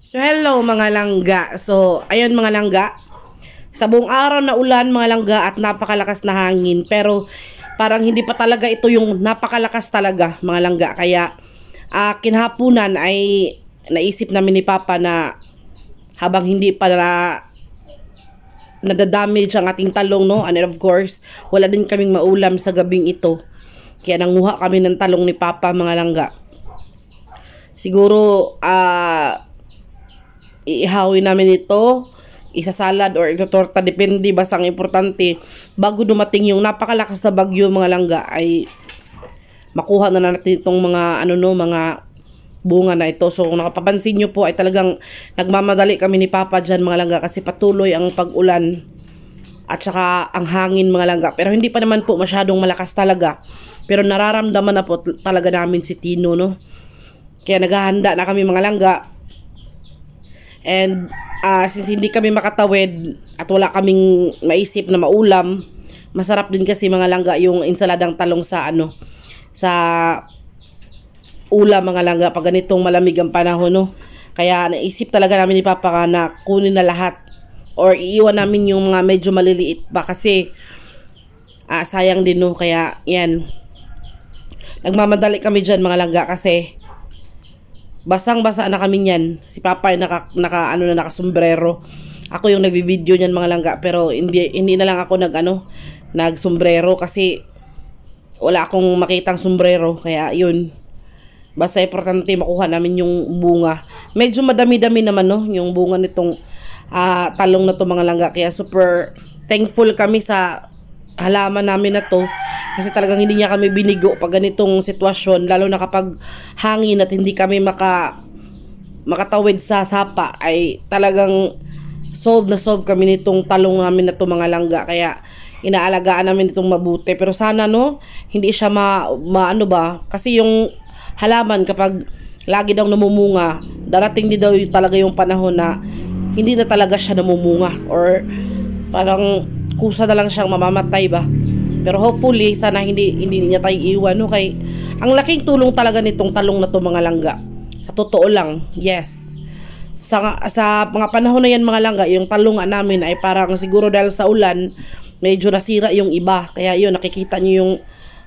So hello mga langga. So ayun mga langga. Sa buong araw na ulan mga langga at napakalakas na hangin. Pero parang hindi pa talaga ito yung napakalakas talaga mga langga. Kaya kinhapunan ay naisip namin ni Papa na habang hindi pa nadadamage ang ating talong, no? And of course, wala din kaming maulam sa gabing ito. Kaya nanguha kami ng talong ni Papa mga langga. Siguro iihawin namin ito, isasalad or itotorta, depende, basta ang importante bago dumating yung napakalakas na bagyo mga langga ay makuha na natin itong mga mga bunga na ito. So kung nakapapansin nyo po ay talagang nagmamadali kami ni Papa dyan mga langga kasi patuloy ang pag-ulan at saka ang hangin mga langga, pero hindi pa naman po masyadong malakas talaga, pero nararamdaman na po talaga namin si Tino, no? Kaya naghahanda na kami mga langga. And since hindi kami makatawid at wala kaming maisip na maulam, masarap din kasi mga langga yung insaladang talong sa sa ulam mga langga pag ganitong malamig ang panahon, no? Kaya naisip talaga namin ni Papa na kunin na lahat or iiwan namin yung mga medyo maliliit pa kasi sayang din, no? Kaya yan, nagmamadali kami dyan mga langga kasi basang-basa na kami niyan. Si Papa ay nakasombrero. Ako yung nagvi-video niyan mga langga, pero hindi na lang ako nagsombrero kasi wala akong makitang sombrero. Kaya yun, basta importante makuha namin yung bunga. Medyo madami-dami naman, no, yung bunga nitong talong na to mga langga. Kaya super thankful kami sa halaman namin na to. Kasi talagang hindi niya kami binigo pag ganitong sitwasyon, lalo na kapag hangin at hindi kami makatawid sa sapa, ay talagang solve kami nitong talong namin na to mga langga. Kaya inaalagaan namin itong mabuti. Pero sana, no, hindi siya kasi yung halaman kapag lagi daw namumunga, darating din daw talaga yung panahon na hindi na talaga siya namumunga or parang kusa na lang siyang mamamatay ba. Pero hopefully sana hindi niya tayo iwan, no? Kay ang laking tulong talaga nitong talong na to mga langga. Sa totoo lang, yes. Sa mga panahon na yan mga langga, yung talong namin ay parang siguro dahil sa ulan, medyo nasira yung iba. Kaya yun, nakikita niyo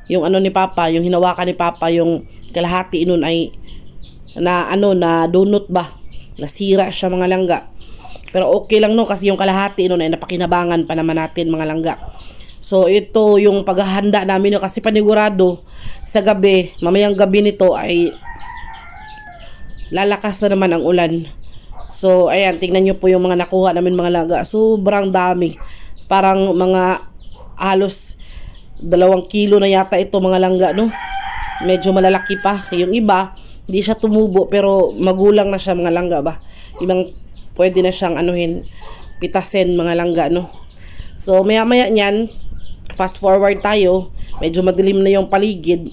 yung ni Papa, yung hinawakan ni Papa, yung kalahati nun ay na donut ba? Nasira siya mga langga. Pero okay lang, no, kasi yung kalahati nun ay napakinabangan pa naman natin mga langga. So ito yung paghahanda namin, no, kasi panigurado sa gabi, mamayang gabi nito ay lalakas na naman ang ulan. So ayan, tingnan nyo po yung mga nakuha namin mga langga. Sobrang dami. Parang mga halos 2 kilo na yata ito mga langga, no? Medyo malalaki pa. Yung iba, hindi siya tumubo pero magulang na siya mga langga ba. Ibang pwede na siyang pitasin mga langga, no? So maya-maya niyan, fast forward tayo. Medyo madilim na yung paligid.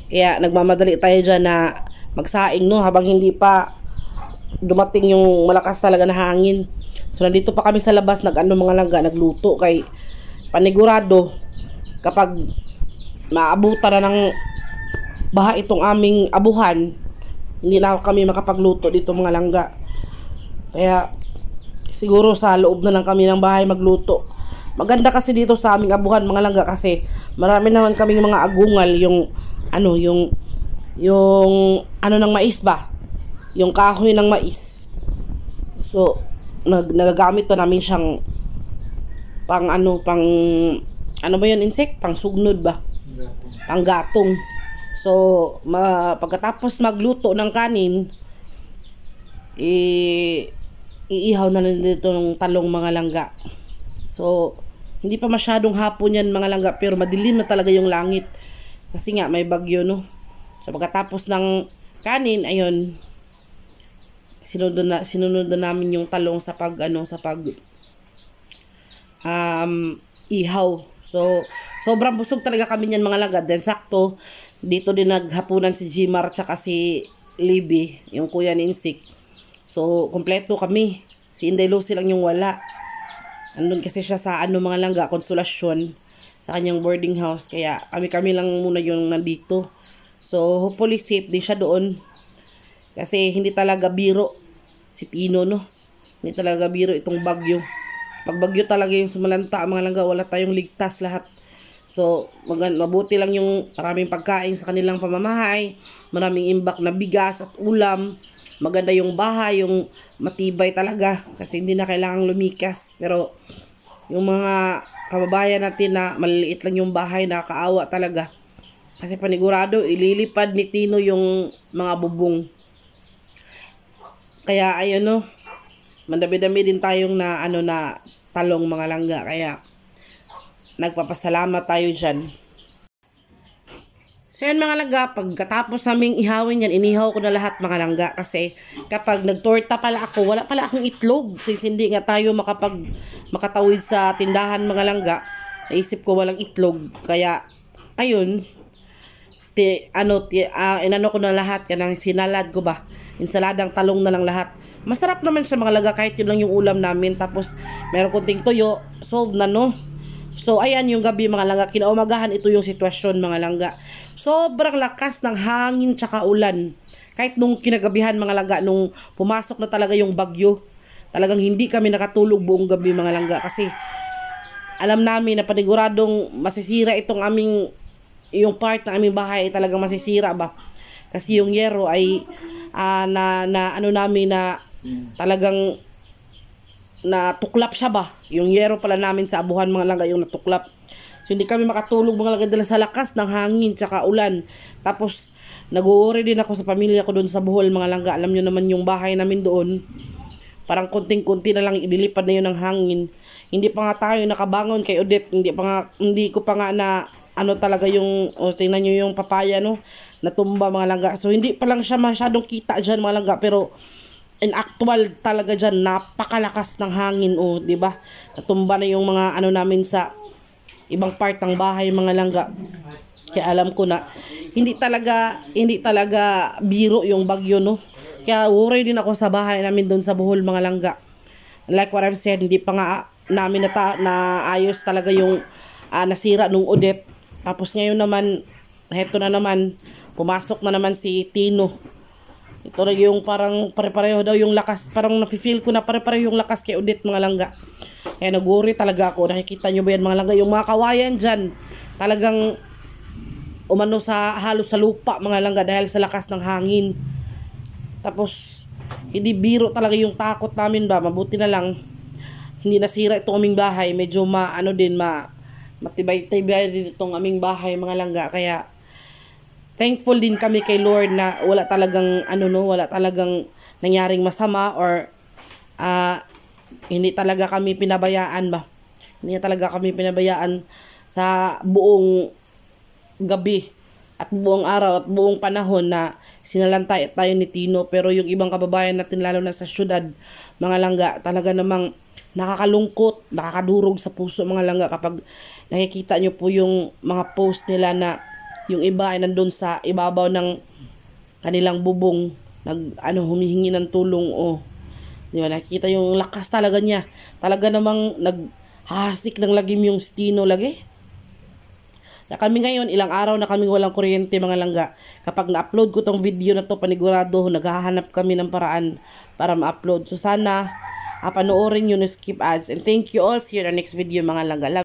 Kaya nagmamadali tayo dyan na magsaing, no? Habang hindi pa dumating yung malakas talaga na hangin. So nandito pa kami sa labas mga langga, nagluto. Kay panigurado kapag maabutan na ng baha itong aming abuhan, hindi na kami makapagluto dito mga langga. Kaya siguro sa loob na lang kami ng bahay magluto. Maganda kasi dito sa aming abuhan mga langga kasi marami naman kaming mga agungal, yung ng mais ba, yung kahoy ng mais. So nagagamit pa namin siyang pang insect, pang sugnod ba, pang gatong. So pagkatapos magluto ng kanin, iihaw na lang dito ng talong mga langga. So hindi pa masyadong hapon yan mga langga, pero madilim na talaga yung langit kasi nga may bagyo, no? So pagkatapos ng kanin, ayun, sinunod na namin yung talong sa pag ihaw. So sobrang busog talaga kami niyan mga langga. Then sakto dito din naghapunan si Jimar tsaka si Libby, yung kuya ni Insik. So kompleto kami. Si Inday Lucy lang yung wala. Andun kasi siya sa mga langga, Konsolasyon, sa kanyang boarding house. Kaya kami lang muna yung nandito. So hopefully safe din siya doon. Kasi hindi talaga biro si Tino, no. Hindi talaga biro itong bagyo. Pag bagyo talaga yung sumalanta, mga langga, wala tayong ligtas lahat. So, mabuti lang yung maraming pagkain sa kanilang pamamahay, maraming imbak na bigas at ulam, maganda yung bahay, yung matibay talaga, kasi hindi na kailangang lumikas. Pero, yung mga kababayan natin na maliliit lang yung bahay, nakakaawa talaga. Kasi panigurado, ililipad ni Tino yung mga bubong. Kaya, ayun no, mandami-dami din tayong na talong, mga langga, kaya nagpapasalamat tayo dyan. So yan, mga langga, pagkatapos naming ihawin yan, inihaw ko na lahat, mga langga, kasi kapag nagtorta pala ako, wala pala akong itlog, since hindi nga tayo makatawid sa tindahan, mga langga. Naisip ko walang itlog, kaya ayun, inano ko na lahat, kanang sinalad ko ba, insaladang talong na lang lahat. Masarap naman siya, mga langga, kahit yun lang yung ulam namin. Tapos meron konting tuyo, solve na, no. So ayan yung gabi, mga langga, kinaumagahan ito yung sitwasyon, mga langga. Sobrang lakas ng hangin tsaka ulan. Kahit nung kinagabihan, mga langga, nung pumasok na talaga yung bagyo, talagang hindi kami nakatulog buong gabi, mga langga, kasi alam namin na paniguradong masisira itong yung part ng aming bahay ay talagang masisira ba. Kasi yung yero ay namin na talagang natuklap siya ba. Yung yero pala namin sa abuhan, mga langga, yung natuklap. So hindi kami makatulog, mga langga, dahil sa lakas ng hangin tsaka ulan. Tapos nag-uuri din ako sa pamilya ko doon sa Bohol, mga langga. Alam nyo naman yung bahay namin doon, parang konting-konti na lang ililipad na yun ng hangin. Hindi pa nga tayo nakabangon kay Odette. Hindi ko pa nga na talaga yung, tingnan nyo yung papaya, no, natumba, mga langga. So hindi pa lang siya masyadong kita dyan, mga langga, pero in actual talaga dyan, napakalakas ng hangin, di ba? Natumba na yung mga namin sa ibang part ng bahay, mga langga. Kaya alam ko na hindi talaga biro yung bagyo, no. Kaya worry din ako sa bahay namin doon sa Bohol, mga langga. Like what I've said, hindi pa nga namin naayos talaga yung nasira nung Odette. Tapos ngayon naman, heto na naman, pumasok na naman si Tino. Ito na yung parang pare-pareho daw yung lakas. Parang nafe-feel ko na pare-pareho yung lakas kay Odette, mga langga. Kaya nag-worry talaga ako. Nakikita nyo ba yan, mga langga? Yung mga kawayan dyan, talagang umano halos sa lupa, mga langga, dahil sa lakas ng hangin. Tapos hindi biro talaga yung takot namin ba. Mabuti na lang hindi nasira itong aming bahay. Medyo matibay-tibay din itong aming bahay, mga langga. Kaya thankful din kami kay Lord na wala talagang wala talagang nangyaring masama, or hindi talaga kami pinabayaan ba. Hindi talaga kami pinabayaan sa buong gabi at buong araw at buong panahon na sinalantay tayo ni Tino. Pero yung ibang kababayan natin, lalo na sa syudad, mga langga, talaga namang nakakalungkot, nakakadurog sa puso, mga langga, kapag nakikita nyo po yung mga post nila na yung iba ay nandun sa ibabaw ng kanilang bubong, humihingi ng tulong, di ba? Nakikita yung lakas talaga niya. Talaga namang naghahasik ng lagim yung Tino lagi. Na kami ngayon, ilang araw na kami walang kuryente, mga langga. Kapag na-upload ko tong video na to, panigurado, naghahanap kami ng paraan para ma-upload. So sana, panoorin nyo na skip ads. And thank you all. See you in the next video, mga langga. Love.